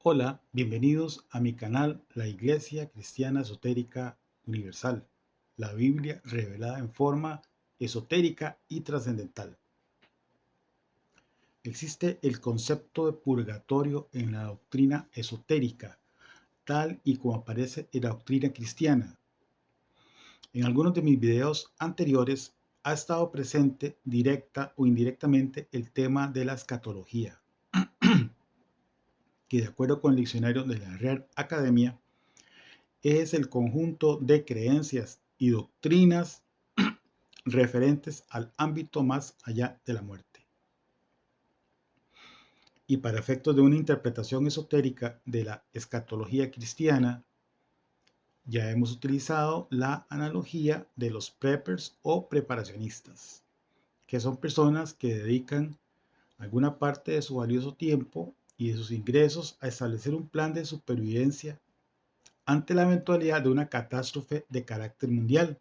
Hola, bienvenidos a mi canal La Iglesia Cristiana Esotérica Universal, la Biblia revelada en forma esotérica y trascendental. Existe el concepto de purgatorio en la doctrina esotérica, tal y como aparece en la doctrina cristiana. En algunos de mis videos anteriores ha estado presente directa o indirectamente el tema de la escatología, que de acuerdo con el diccionario de la Real Academia es el conjunto de creencias y doctrinas referentes al ámbito más allá de la muerte. Y para efectos de una interpretación esotérica de la escatología cristiana, ya hemos utilizado la analogía de los preppers o preparacionistas, que son personas que dedican alguna parte de su valioso tiempo y de sus ingresos a establecer un plan de supervivencia ante la eventualidad de una catástrofe de carácter mundial.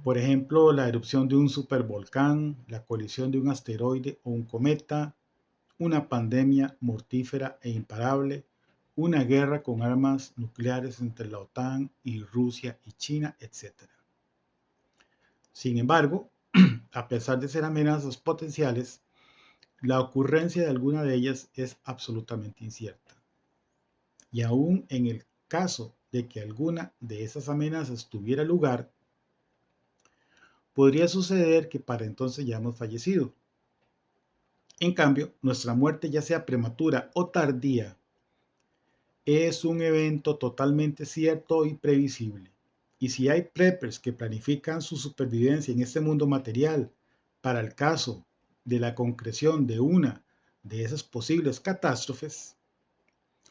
Por ejemplo, la erupción de un supervolcán, la colisión de un asteroide o un cometa, una pandemia mortífera e imparable, una guerra con armas nucleares entre la OTAN y Rusia y China, etc. Sin embargo, a pesar de ser amenazas potenciales, la ocurrencia de alguna de ellas es absolutamente incierta. Y aún en el caso de que alguna de esas amenazas tuviera lugar, podría suceder que para entonces ya hemos fallecido. En cambio, nuestra muerte, ya sea prematura o tardía, es un evento totalmente cierto y previsible. Y si hay preppers que planifican su supervivencia en este mundo material para el caso de la concreción de una de esas posibles catástrofes,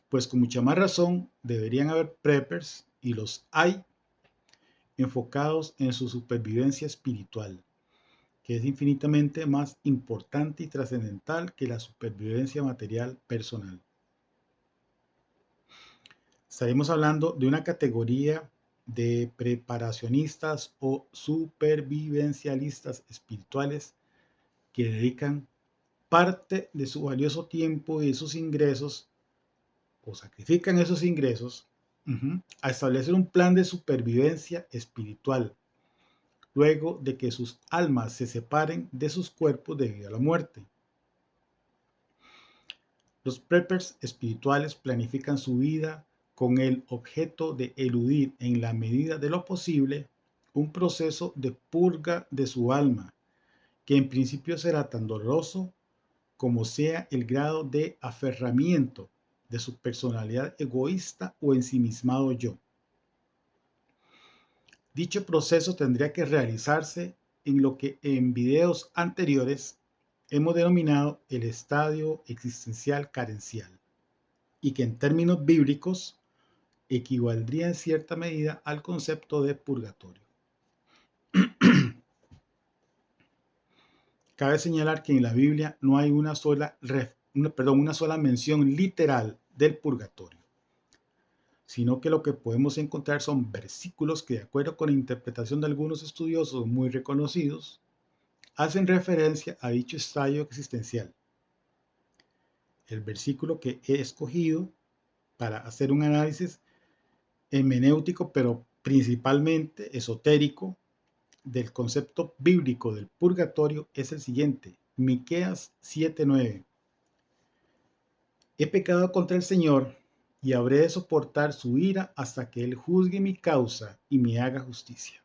pues con mucha más razón deberían haber preppers, y los hay, enfocados en su supervivencia espiritual, que es infinitamente más importante y trascendental que la supervivencia material personal. Estaremos hablando de una categoría de preparacionistas o supervivencialistas espirituales que dedican parte de su valioso tiempo y de sus ingresos, o sacrifican esos ingresos, a establecer un plan de supervivencia espiritual, luego de que sus almas se separen de sus cuerpos debido a la muerte. Los preppers espirituales planifican su vida con el objeto de eludir en la medida de lo posible un proceso de purga de su alma, que en principio será tan doloroso como sea el grado de aferramiento de su personalidad egoísta o ensimismado yo. Dicho proceso tendría que realizarse en lo que en videos anteriores hemos denominado el estadio existencial carencial, y que en términos bíblicos equivaldría en cierta medida al concepto de purgatorio. Cabe señalar que en la Biblia no hay una sola mención literal del purgatorio, sino que lo que podemos encontrar son versículos que, de acuerdo con la interpretación de algunos estudiosos muy reconocidos, hacen referencia a dicho estadio existencial. El versículo que he escogido para hacer un análisis hermenéutico, pero principalmente esotérico, del concepto bíblico del purgatorio es el siguiente: Miqueas 7:9. He pecado contra el Señor y habré de soportar su ira hasta que Él juzgue mi causa y me haga justicia.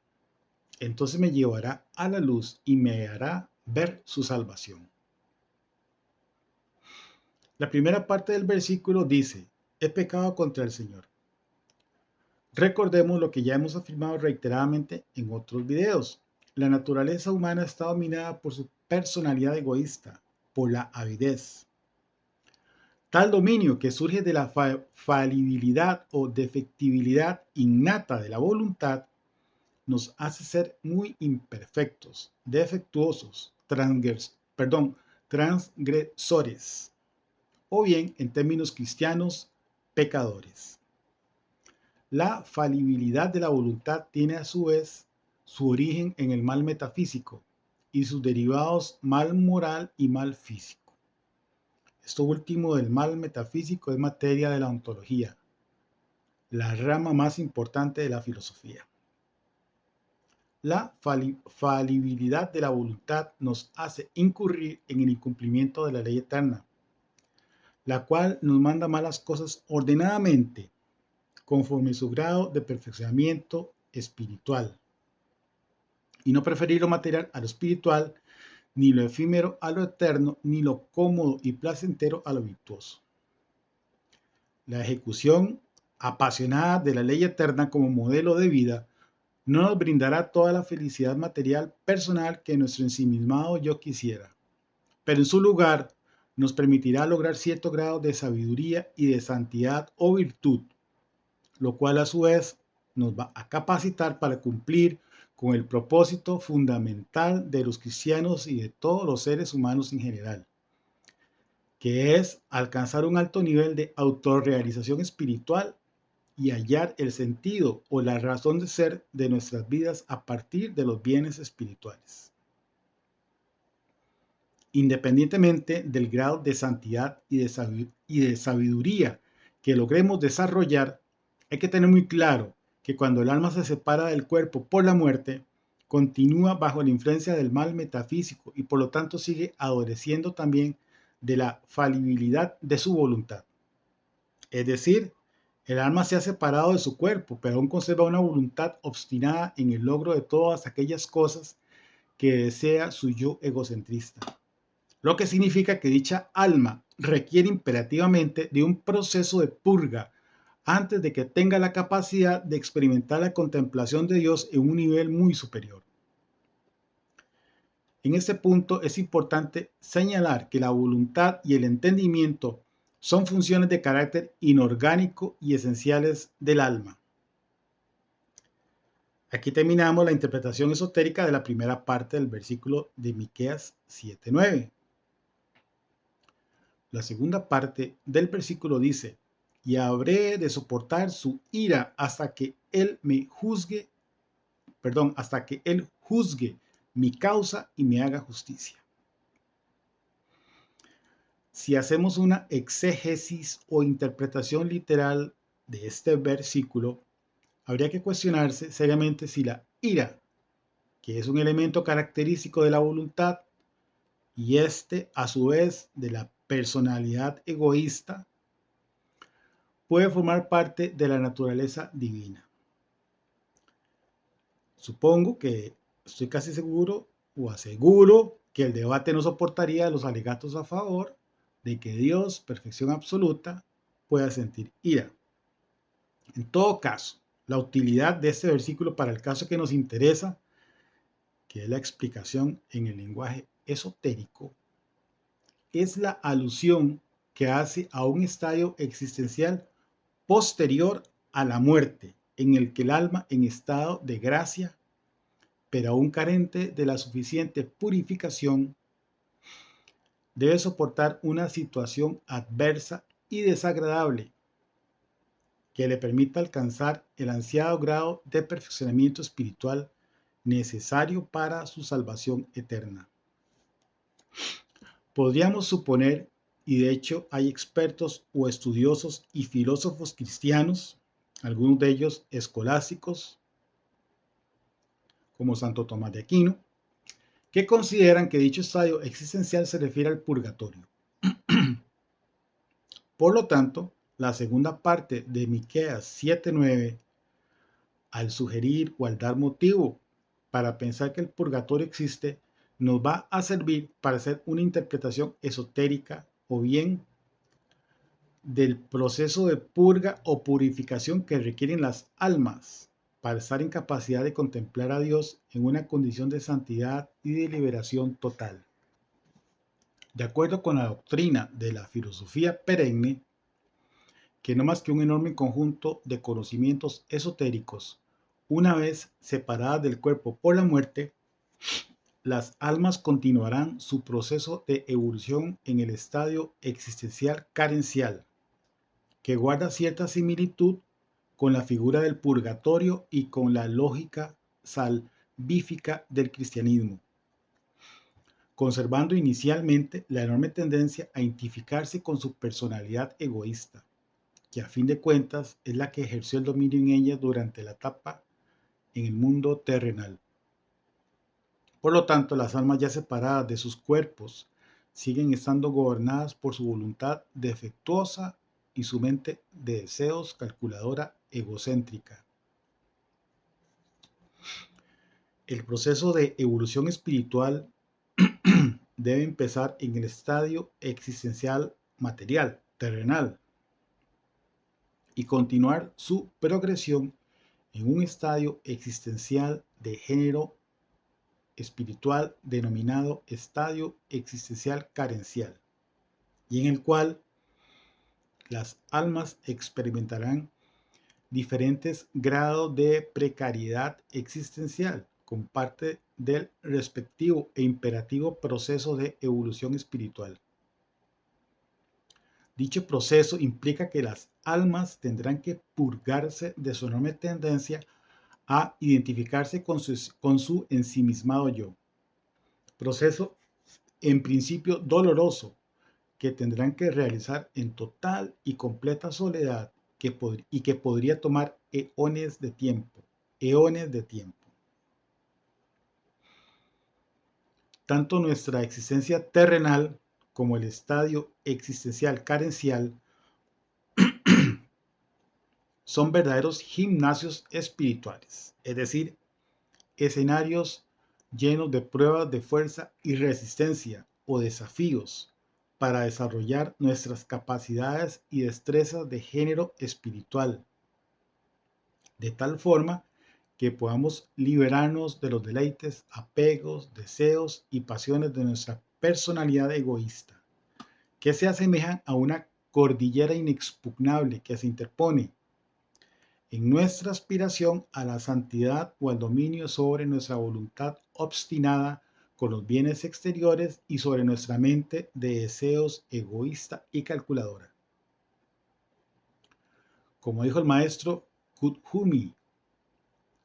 Entonces me llevará a la luz y me hará ver su salvación. La primera parte del versículo dice: he pecado contra el Señor. Recordemos lo que ya hemos afirmado reiteradamente en otros videos. La naturaleza humana está dominada por su personalidad egoísta, por la avidez. Tal dominio, que surge de la falibilidad o defectibilidad innata de la voluntad, nos hace ser muy imperfectos, defectuosos, transgresores, o bien, en términos cristianos, pecadores. La falibilidad de la voluntad tiene a su vez su origen en el mal metafísico y sus derivados mal moral y mal físico. Esto último del mal metafísico es materia de la ontología, la rama más importante de la filosofía. La falibilidad de la voluntad nos hace incurrir en el incumplimiento de la ley eterna, la cual nos manda malas cosas ordenadamente, conforme su grado de perfeccionamiento espiritual, y no preferir lo material a lo espiritual, ni lo efímero a lo eterno, ni lo cómodo y placentero a lo virtuoso. La ejecución apasionada de la ley eterna como modelo de vida no nos brindará toda la felicidad material personal que nuestro ensimismado yo quisiera, pero en su lugar nos permitirá lograr cierto grado de sabiduría y de santidad o virtud, lo cual a su vez nos va a capacitar para cumplir con el propósito fundamental de los cristianos y de todos los seres humanos en general, que es alcanzar un alto nivel de autorrealización espiritual y hallar el sentido o la razón de ser de nuestras vidas a partir de los bienes espirituales. Independientemente del grado de santidad y de sabiduría que logremos desarrollar, hay que tener muy claro que cuando el alma se separa del cuerpo por la muerte, continúa bajo la influencia del mal metafísico y por lo tanto sigue adoleciendo también de la falibilidad de su voluntad. Es decir, el alma se ha separado de su cuerpo, pero aún conserva una voluntad obstinada en el logro de todas aquellas cosas que desea su yo egocentrista. Lo que significa que dicha alma requiere imperativamente de un proceso de purga antes de que tenga la capacidad de experimentar la contemplación de Dios en un nivel muy superior. En este punto es importante señalar que la voluntad y el entendimiento son funciones de carácter inorgánico y esenciales del alma. Aquí terminamos la interpretación esotérica de la primera parte del versículo de Miqueas 7:9. La segunda parte del versículo dice: y habré de soportar su ira hasta que él juzgue mi causa y me haga justicia. Si hacemos una exégesis o interpretación literal de este versículo, habría que cuestionarse seriamente si la ira, que es un elemento característico de la voluntad, y a su vez de la personalidad egoísta, puede formar parte de la naturaleza divina. Supongo que estoy casi seguro o aseguro que el debate no soportaría los alegatos a favor de que Dios, perfección absoluta, pueda sentir ira. En todo caso, la utilidad de este versículo para el caso que nos interesa, que es la explicación en el lenguaje esotérico, es la alusión que hace a un estadio existencial posterior a la muerte, en el que el alma en estado de gracia, pero aún carente de la suficiente purificación, debe soportar una situación adversa y desagradable que le permita alcanzar el ansiado grado de perfeccionamiento espiritual necesario para su salvación eterna. Podríamos suponer, y de hecho hay expertos o estudiosos y filósofos cristianos, algunos de ellos escolásticos, como Santo Tomás de Aquino, que consideran que dicho estadio existencial se refiere al purgatorio. Por lo tanto, la segunda parte de Miqueas 7:9, al sugerir o al dar motivo para pensar que el purgatorio existe, nos va a servir para hacer una interpretación esotérica o bien del proceso de purga o purificación que requieren las almas para estar en capacidad de contemplar a Dios en una condición de santidad y de liberación total. De acuerdo con la doctrina de la filosofía perenne, que no más que un enorme conjunto de conocimientos esotéricos, una vez separadas del cuerpo por la muerte, las almas continuarán su proceso de evolución en el estadio existencial carencial, que guarda cierta similitud con la figura del purgatorio y con la lógica salvífica del cristianismo. conservando inicialmente la enorme tendencia a identificarse con su personalidad egoísta, que a fin de cuentas es la que ejerció el dominio en ella durante la etapa en el mundo terrenal. Por lo tanto, las almas ya separadas de sus cuerpos siguen estando gobernadas por su voluntad defectuosa y su mente de deseos calculadora egocéntrica. El proceso de evolución espiritual debe empezar en el estadio existencial material, terrenal, y continuar su progresión en un estadio existencial de género espiritual denominado estadio existencial carencial, y en el cual las almas experimentarán diferentes grados de precariedad existencial como parte del respectivo e imperativo proceso de evolución espiritual. Dicho proceso implica que las almas tendrán que purgarse de su enorme tendencia a identificarse con su ensimismado yo. Proceso en principio doloroso que tendrán que realizar en total y completa soledad y que podría tomar eones de tiempo. Tanto nuestra existencia terrenal como el estadio existencial carencial son verdaderos gimnasios espirituales, es decir, escenarios llenos de pruebas de fuerza y resistencia o desafíos para desarrollar nuestras capacidades y destrezas de género espiritual, de tal forma que podamos liberarnos de los deleites, apegos, deseos y pasiones de nuestra personalidad egoísta, que se asemejan a una cordillera inexpugnable que se interpone en nuestra aspiración a la santidad o al dominio sobre nuestra voluntad obstinada con los bienes exteriores y sobre nuestra mente de deseos egoísta y calculadora. Como dijo el maestro Kuthumi,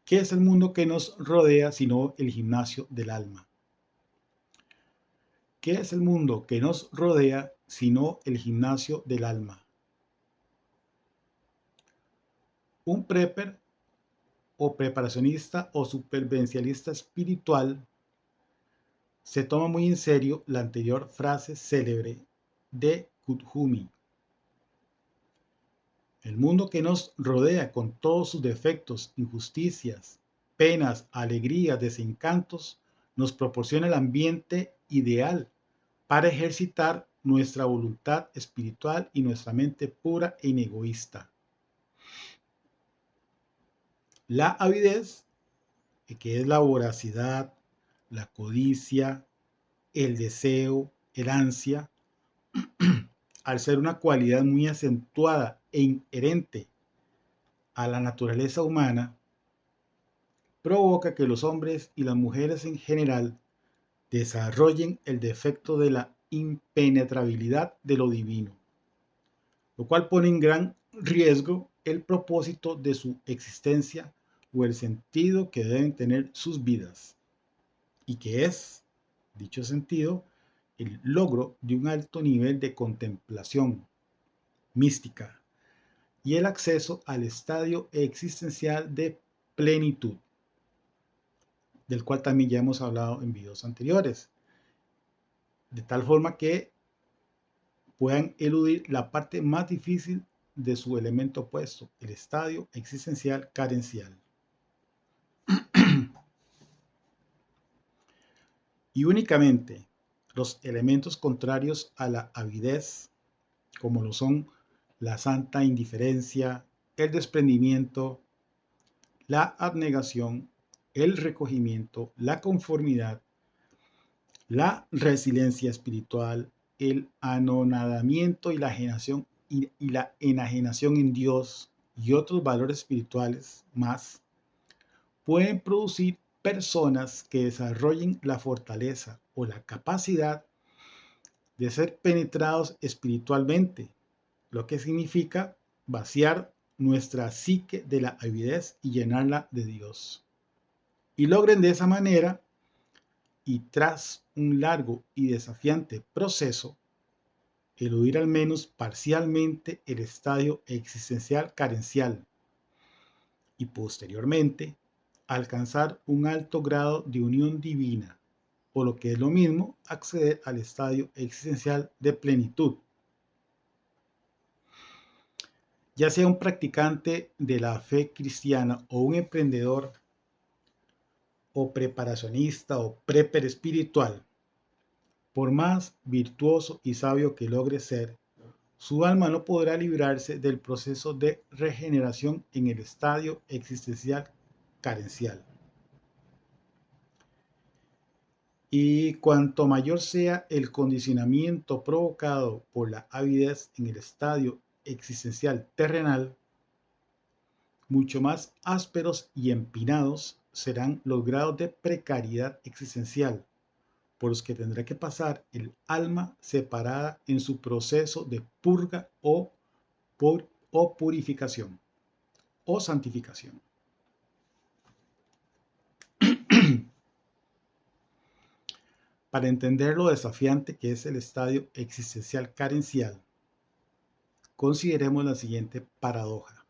¿qué es el mundo que nos rodea sino el gimnasio del alma? ¿Qué es el mundo que nos rodea sino el gimnasio del alma? Un prepper o preparacionista o supervivencialista espiritual se toma muy en serio la anterior frase célebre de Kuthumi. El mundo que nos rodea con todos sus defectos, injusticias, penas, alegrías, desencantos, nos proporciona el ambiente ideal para ejercitar nuestra voluntad espiritual y nuestra mente pura e inegoísta. La avidez, que es la voracidad, la codicia, el deseo, el ansia, al ser una cualidad muy acentuada e inherente a la naturaleza humana, provoca que los hombres y las mujeres en general desarrollen el defecto de la impenetrabilidad de lo divino, lo cual pone en gran riesgo el propósito de su existencia o el sentido que deben tener sus vidas, y que es, dicho sentido, el logro de un alto nivel de contemplación mística y el acceso al estadio existencial de plenitud, del cual también ya hemos hablado en videos anteriores, de tal forma que puedan eludir la parte más difícil de su elemento opuesto, el estadio existencial carencial. Y únicamente los elementos contrarios a la avidez, como lo son la santa indiferencia, el desprendimiento, la abnegación, el recogimiento, la conformidad, la resiliencia espiritual, el anonadamiento y la enajenación en Dios y otros valores espirituales más, pueden producir personas que desarrollen la fortaleza o la capacidad de ser penetrados espiritualmente, lo que significa vaciar nuestra psique de la avidez y llenarla de Dios. Y logren de esa manera y tras un largo y desafiante proceso, eludir al menos parcialmente el estadio existencial carencial y posteriormente alcanzar un alto grado de unión divina, o lo que es lo mismo, acceder al estadio existencial de plenitud. Ya sea un practicante de la fe cristiana o un emprendedor o preparacionista o prepper espiritual, por más virtuoso y sabio que logre ser, su alma no podrá librarse del proceso de regeneración en el estadio existencial carencial. Y cuanto mayor sea el condicionamiento provocado por la avidez en el estadio existencial terrenal, mucho más ásperos y empinados serán los grados de precariedad existencial por los que tendrá que pasar el alma separada en su proceso de purga o purificación o santificación. Para entender lo desafiante que es el estadio existencial carencial, consideremos la siguiente paradoja.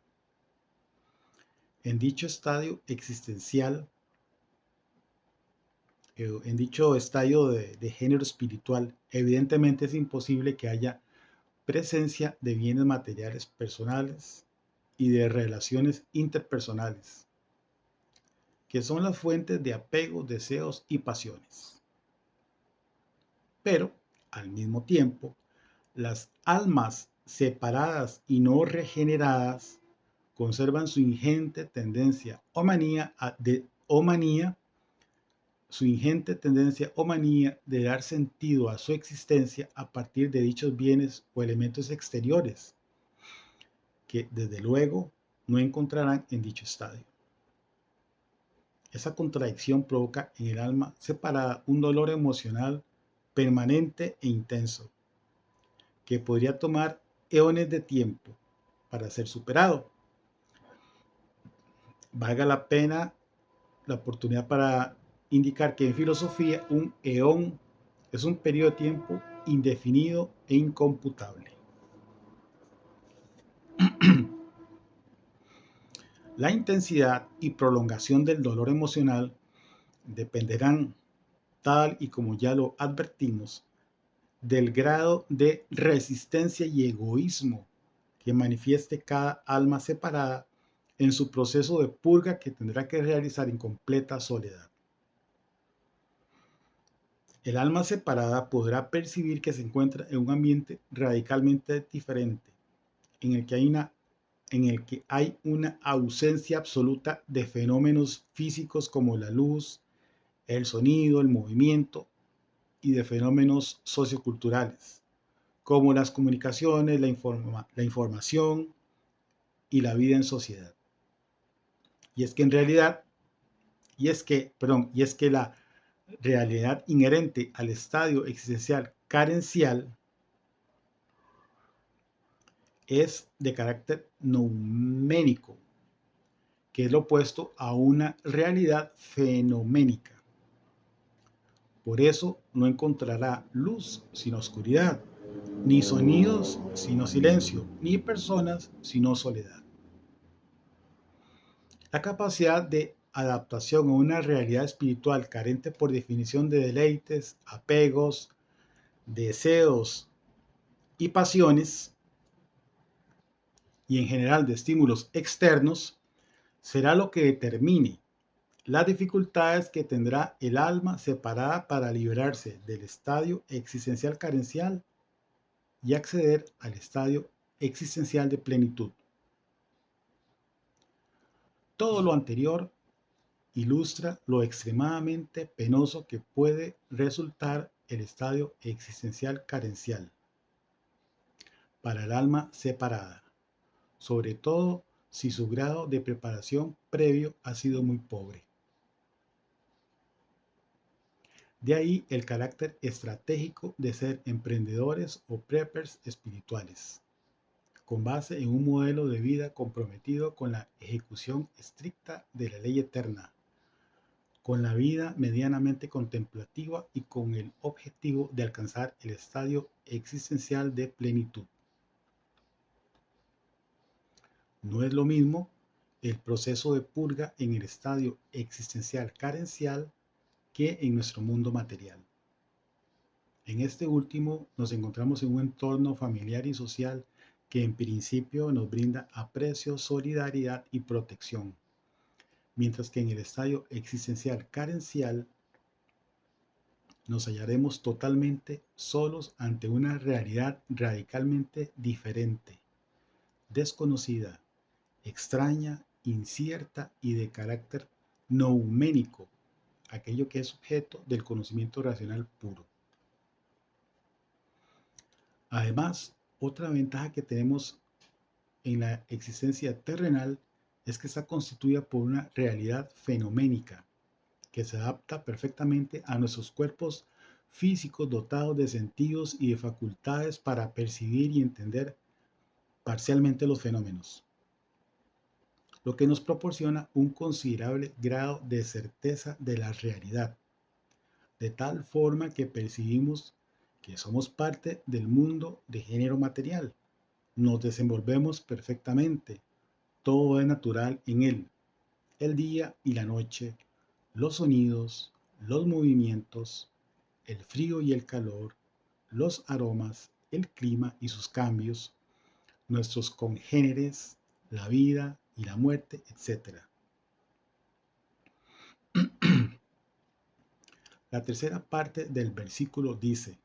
En dicho estadio existencial, en dicho estadio de género espiritual, evidentemente es imposible que haya presencia de bienes materiales personales y de relaciones interpersonales, que son las fuentes de apegos, deseos y pasiones. Pero, al mismo tiempo, las almas separadas y no regeneradas conservan su ingente tendencia o manía de dar sentido a su existencia a partir de dichos bienes o elementos exteriores, que desde luego no encontrarán en dicho estadio. Esa contradicción provoca en el alma separada un dolor emocional permanente e intenso, que podría tomar eones de tiempo para ser superado. Valga la pena la oportunidad para indicar que en filosofía un eón es un periodo de tiempo indefinido e incomputable. La intensidad y prolongación del dolor emocional dependerán, tal y como ya lo advertimos, del grado de resistencia y egoísmo que manifieste cada alma separada en su proceso de purga que tendrá que realizar en completa soledad. El alma separada podrá percibir que se encuentra en un ambiente radicalmente diferente, en el que hay una ausencia absoluta de fenómenos físicos como la luz, el sonido, el movimiento, y de fenómenos socioculturales, como las comunicaciones, la información y la vida en sociedad. Y es que la realidad inherente al estadio existencial carencial es de carácter nouménico, que es lo opuesto a una realidad fenoménica. Por eso no encontrará luz sino oscuridad, ni sonidos sino silencio, ni personas sino soledad. La capacidad de adaptación a una realidad espiritual carente por definición de deleites, apegos, deseos y pasiones, y en general de estímulos externos, será lo que determine las dificultades que tendrá el alma separada para liberarse del estadio existencial carencial y acceder al estadio existencial de plenitud. Todo lo anterior ilustra lo extremadamente penoso que puede resultar el estadio existencial carencial para el alma separada, sobre todo si su grado de preparación previo ha sido muy pobre. De ahí el carácter estratégico de ser emprendedores o preppers espirituales, con base en un modelo de vida comprometido con la ejecución estricta de la ley eterna, con la vida medianamente contemplativa y con el objetivo de alcanzar el estadio existencial de plenitud. No es lo mismo el proceso de purga en el estadio existencial carencial que en nuestro mundo material. En este último nos encontramos en un entorno familiar y social que en principio nos brinda aprecio, solidaridad y protección, mientras que en el estadio existencial carencial nos hallaremos totalmente solos ante una realidad radicalmente diferente, desconocida, extraña, incierta y de carácter nouménico, aquello que es objeto del conocimiento racional puro. Además, otra ventaja que tenemos en la existencia terrenal es que está constituida por una realidad fenoménica que se adapta perfectamente a nuestros cuerpos físicos dotados de sentidos y de facultades para percibir y entender parcialmente los fenómenos, lo que nos proporciona un considerable grado de certeza de la realidad, de tal forma que percibimos que somos parte del mundo de género material. Nos desenvolvemos perfectamente, todo es natural en él, el día y la noche, los sonidos, los movimientos, el frío y el calor, los aromas, el clima y sus cambios, nuestros congéneres, la vida y la muerte, etc. La tercera parte del versículo dice: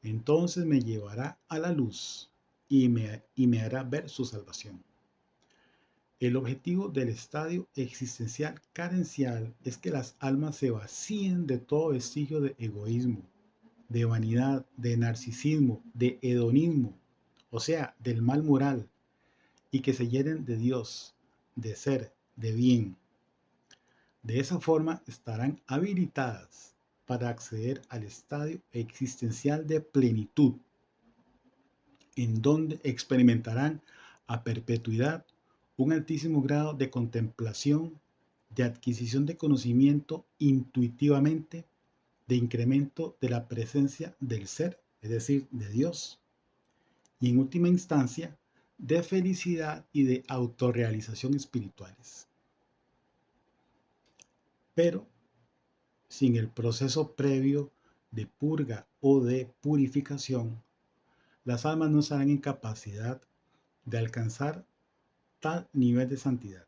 entonces me llevará a la luz y me hará ver su salvación. El objetivo del estadio existencial carencial es que las almas se vacíen de todo vestigio de egoísmo, de vanidad, de narcisismo, de hedonismo, o sea, del mal moral, y que se llenen de Dios, de ser, de bien. De esa forma estarán habilitadas para acceder al estadio existencial de plenitud, en donde experimentarán a perpetuidad un altísimo grado de contemplación, de adquisición de conocimiento intuitivamente, de incremento de la presencia del ser, es decir, de Dios, y en última instancia, de felicidad y de autorrealización espirituales. Pero sin el proceso previo de purga o de purificación, las almas no estarán en capacidad de alcanzar tal nivel de santidad,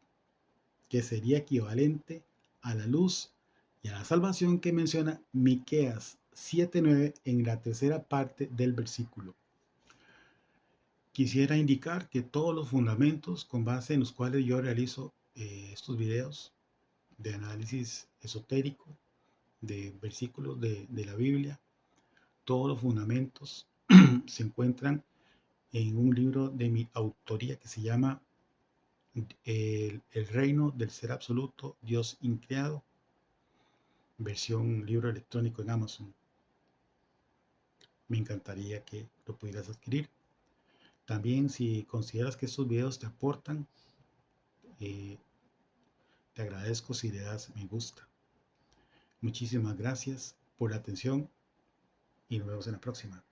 que sería equivalente a la luz y a la salvación que menciona Miqueas 7:9 en la tercera parte del versículo. Quisiera indicar que todos los fundamentos con base en los cuales yo realizo estos videos de análisis esotérico de versículos de la Biblia, todos los fundamentos se encuentran en un libro de mi autoría que se llama el reino del ser absoluto, Dios increado, versión libro electrónico en Amazon. Me encantaría que lo pudieras adquirir. También, si consideras que estos videos te aportan, te agradezco si le das me gusta. Muchísimas gracias por la atención y nos vemos en la próxima.